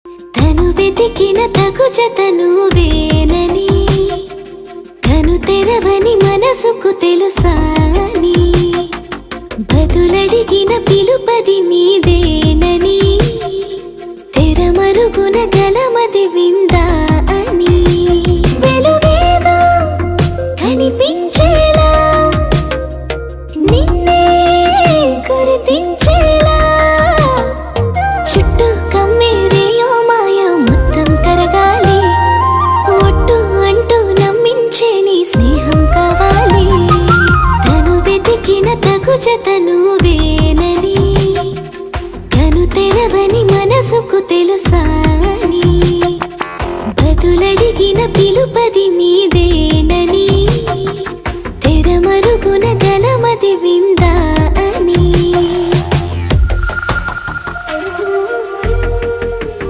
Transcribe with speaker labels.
Speaker 1: తను వెతికిన తగు జత నువ్వేనని, తను తెరవని మనసుకు తెలుసాని, బదులడిగిన పిలుపది నీదేనని, తెరమరుగున గలమది విందా అని, వెలుగేదో కనిపించేలా నిన్నే గుర్తించేలా, చుట్టూ కమ్మేరేయో మాయ మొత్తం కరగాలి, ఒట్టు అంటూ నమ్మించే నీ స్నేహం కావాలి. తను వెతికిన తగు జత నువ్వేనని, తను తెరవని మనసుకు తెలుసాని, బదులడిగిన పిలుపది నీ